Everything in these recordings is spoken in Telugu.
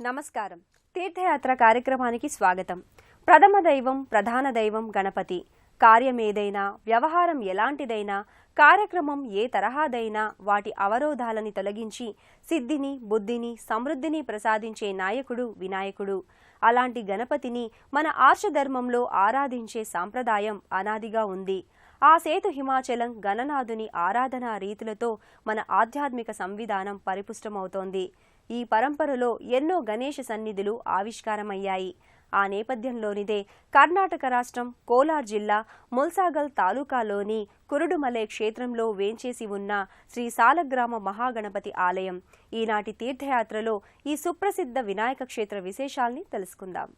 నమస్కారం. తీర్థయాత్ర కార్యక్రమానికి స్వాగతం. ప్రథమ దైవం ప్రధాన దైవం గణపతి. కార్యమేదైనా వ్యవహారం ఎలాంటిదైనా కార్యక్రమం ఏ తరహాదైనా వాటి అవరోధాలని తొలగించి సిద్ధిని బుద్ధిని సమృద్ధిని ప్రసాదించే నాయకుడు వినాయకుడు. అలాంటి గణపతిని మన ఆర్షధర్మంలో ఆరాధించే సాంప్రదాయం అనాదిగా ఉంది. ఆ సేతు హిమాచలం గణనాథుని ఆరాధనా రీతులతో మన ఆధ్యాత్మిక సంవిధానం పరిపుష్టమవుతోంది. ఈ పరంపరలో ఎన్నో గణేష సన్నిధులు ఆవిష్కారమయ్యాయి. ఆ నేపథ్యంలోనిదే కర్ణాటక రాష్ట్రం కోలార్ జిల్లా ముల్సాగల్ తాలూకాలోని కురుడుమలై క్షేత్రంలో వేంచేసి ఉన్న శ్రీ సాలగ్రామ మహాగణపతి ఆలయం. ఈనాటి తీర్థయాత్రలో ఈ సుప్రసిద్ధ వినాయక క్షేత్ర విశేషాల్ని తెలుసుకుందాం.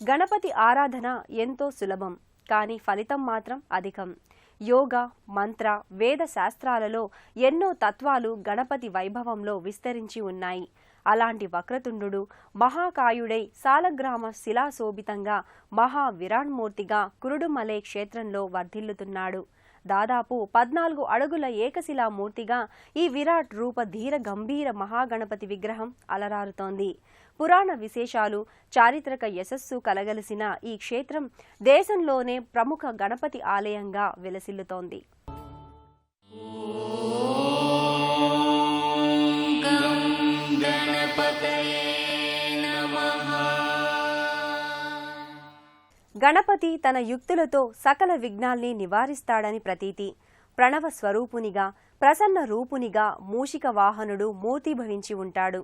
గణపతి ఆరాధన ఎంతో సులభం, కానీ ఫలితం మాత్రం అధికం. యోగ మంత్ర వేద శాస్త్రాలలో ఎన్నో తత్వాలు గణపతి వైభవంలో విస్తరించి ఉన్నాయి. అలాంటి వక్రతుండు మహాకాయుడై సాలగ్రామ శిలాశోభితంగా మహావిరాణ్మూర్తిగా కురుడుమలై క్షేత్రంలో వర్ధిల్లుతున్నాడు. దాదాపు 14 అడుగుల ఏకశిలామూర్తిగా ఈ విరాట్ రూప ధీర గంభీర మహాగణపతి విగ్రహం అలరారుతోంది. పురాణ విశేషాలు చారిత్రక యశస్సు కలగలిసిన ఈ క్షేత్రం దేశంలోనే ప్రముఖ గణపతి ఆలయంగా విలసిల్లుతోంది. గణపతి తన యుక్తులతో సకల విఘ్నాల్ని నివారిస్తాడని ప్రతీతి. ప్రణవ స్వరూపునిగా ప్రసన్న రూపునిగా మూషిక వాహనుడు మూర్తిభవించి ఉంటాడు.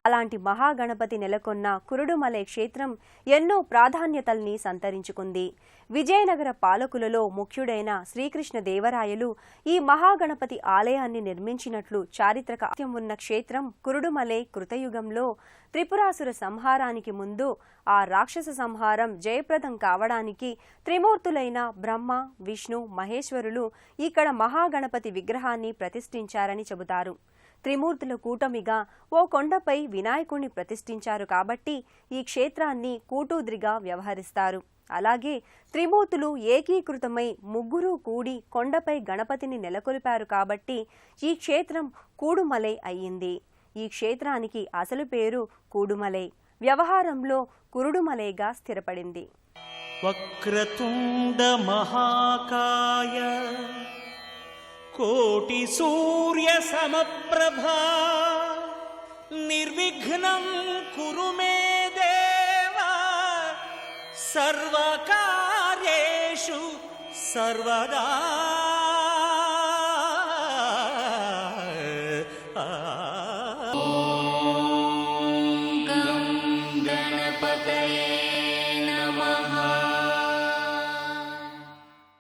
అలాంటి మహాగణపతి నెలకొన్న కురుడుమలై క్షేత్రం ఎన్నో ప్రాధాన్యతల్ని సంతరించుకుంది. విజయనగర పాలకులలో ముఖ్యుడైన శ్రీకృష్ణదేవరాయలు ఈ మహాగణపతి ఆలయాన్ని నిర్మించినట్లు చారిత్రక ఉన్న క్షేత్రం కురుడుమలై కృతయుగంలో త్రిపురాసుర సంహారానికి ముందు ఆ రాక్షస సంహారం జయప్రదం కావడానికి త్రిమూర్తులైన బ్రహ్మ విష్ణు మహేశ్వరులు ఇక్కడ మహాగణపతి విగ్రహాన్ని ప్రతిష్ఠించారని చెబుతారు. త్రిమూర్తుల కూటమిగా ఓ కొండపై వినాయకుణ్ణి ప్రతిష్ఠించారు కాబట్టి ఈ క్షేత్రాన్ని కూటూద్రిగా వ్యవహరిస్తారు. అలాగే త్రిమూర్తులు ఏకీకృతమై ముగ్గురు కూడి కొండపై గణపతిని నెలకొల్పారు కాబట్టి ఈ క్షేత్రం కూడుమలై అయ్యింది. ఈ క్షేత్రానికి అసలు పేరు కూడుమలై, వ్యవహారంలో కురుడుమలైగా స్థిరపడింది. వక్రతుండ మహాకాయ కోటి సూర్య సమప్రభా నిర్విఘ్నం కురు మే దేవా సర్వకార్యేషు సర్వదా.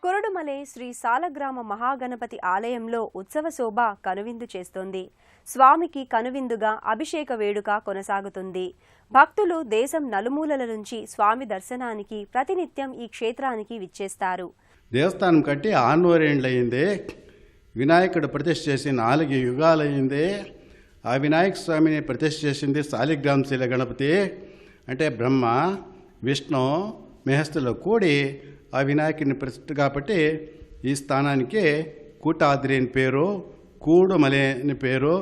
కురుడుమలై శ్రీ సాలగ్రామ మహాగణపతి ఆలయంలో ఉత్సవ శోభ కనువిందు చేస్తోంది. స్వామికి కనువిందుగా అభిషేక వేడుక కొనసాగుతుంది. భక్తులు దేశం నలుమూలల నుంచి స్వామి దర్శనానికి ప్రతినిత్యం ఈ క్షేత్రానికి విచ్చేస్తారు. దేవస్థానం కట్టి 600 ఏళ్ళయింది. వినాయకుడు ప్రతిష్ఠ చేసి 4 యుగాలయ్యింది. ఆ వినాయక స్వామిని ప్రతిష్ఠ చేసింది సాలిగ్రామ శిల గణపతి. అంటే బ్రహ్మ విష్ణు మహేశ్వరులు కూడి ఆ వినాయకుడిని ప్రతిష్ఠ కాబట్టి ఈ స్థానానికి కూటాద్రి అని పేరు, కూడుమలై అని పేరు.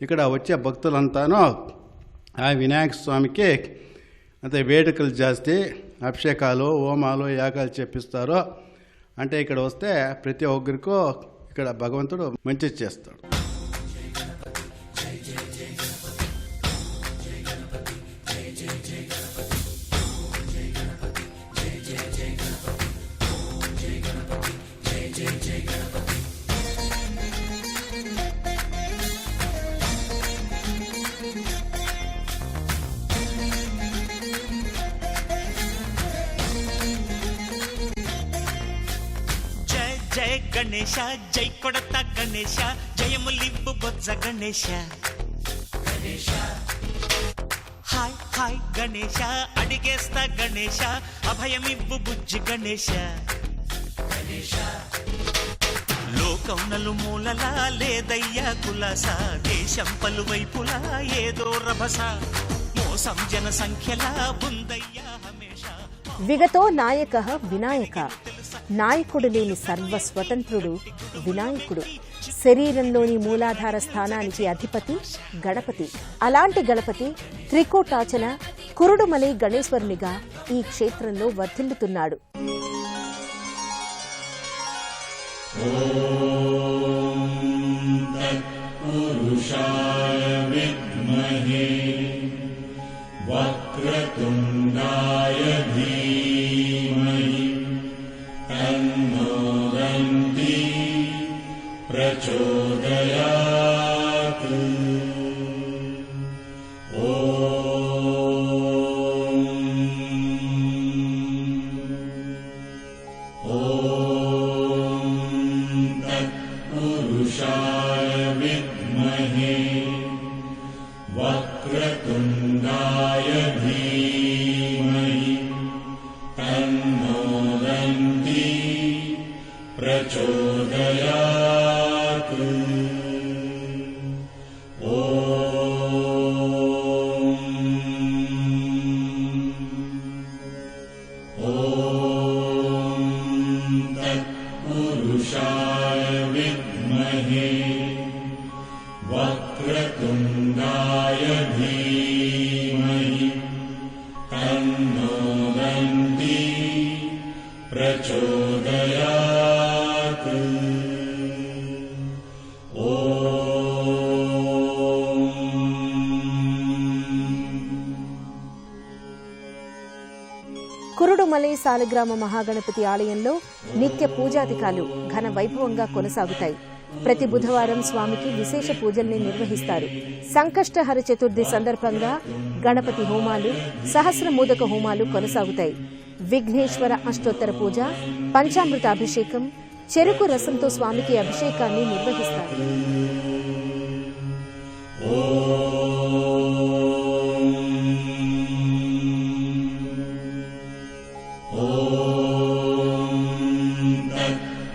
ఇక్కడ వచ్చే భక్తులంతానూ ఆ వినాయక స్వామికి అంటే వేడుకలు చేస్తే అభిషేకాలు హోమాలు యాగాలు చేపిస్తారు. అంటే ఇక్కడ వస్తే ప్రతి ఒక్కరికో ఇక్కడ భగవంతుడు మంచి చేస్తాడు. జయ గణేశ జై కొడత గణేశ జయములివ్వు బొజ్జ గణేశ. హాయ్ హాయ్ గణేశ అడిగేస్తా గణేశ అభయమివ్వు బుజ్జి గణేశ లోకం నలుమూలలా లేదయ్యా కులాస దేశం పలువైపులా ఏదో రభస మోసం జన సంఖ్యలా ఉందయ్యా హమేష విగతో నాయక వినాయక నాయకుడు లేని సర్వ స్వతంత్రుడు వినాయకుడు శరీరంలోని మూలాధార స్థానానికి అధిపతి గణపతి అలాంటి గణపతి త్రికోటాచల కురుడుమలై గణేశ్వరునిగా ఈ క్షేత్రంలో వర్ధిల్లుతున్నాడు పురుషాయ విద్మహే వక్రతుండాయ ధీమహి తన్నో దంతి ప్రచోదయాత్ పురుషాయ విద్మహే వక్రతుండాయ ధీమహి తన్నో దంతి ప్రచోదయాత్ పురుషాయ విద్మహే వక్రతుండాయ ధీమహి తన్నో దంతి ప్రచోదయాత్ కురుడుమలై సాలగ్రామ మహాగణపతి ఆలయంలో నిత్య పూజాధికాలు ఘన వైభవంగా కొనసాగుతాయి ప్రతి బుధవారం స్వామికి విశేష పూజల్ని నిర్వహిస్తారు సంకష్టహర చతుర్థి సందర్భంగా గణపతి హోమాలు సహస్రమోదక హోమాలు కొనసాగుతాయి విఘ్నేశ్వర అష్టోత్తర పూజ పంచామృత అభిషేకం చెరుకు రసంతో స్వామికి అభిషేకాన్ని నిర్వహిస్తారు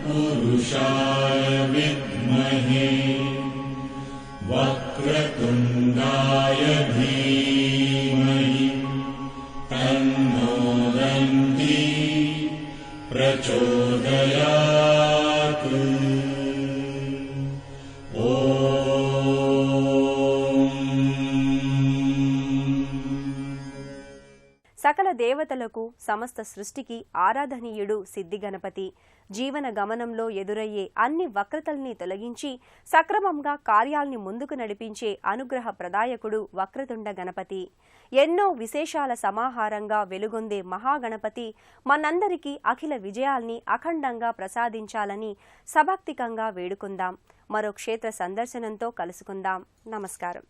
పురుషాయ విద్మహే వక్రతుండాయ ధీమహి తన్నో దంతి ప్రచోదయాత్ సకల దేవతలకు సమస్త సృష్టికి ఆరాధనీయుడు సిద్ధి గణపతి జీవన గమనంలో ఎదురయ్యే అన్ని వక్రతల్ని తొలగించి సక్రమంగా కార్యాల్ని ముందుకు నడిపించే అనుగ్రహ ప్రదాయకుడు వక్రతుండ గణపతి ఎన్నో విశేషాల సమాహారంగా వెలుగొందే మహాగణపతి మనందరికీ అఖిల విజయాల్ని అఖండంగా ప్రసాదించాలని సభక్తికంగా వేడుకుందాం మరో క్షేత్ర సందర్శనంతో కలుసుకుందాం నమస్కారం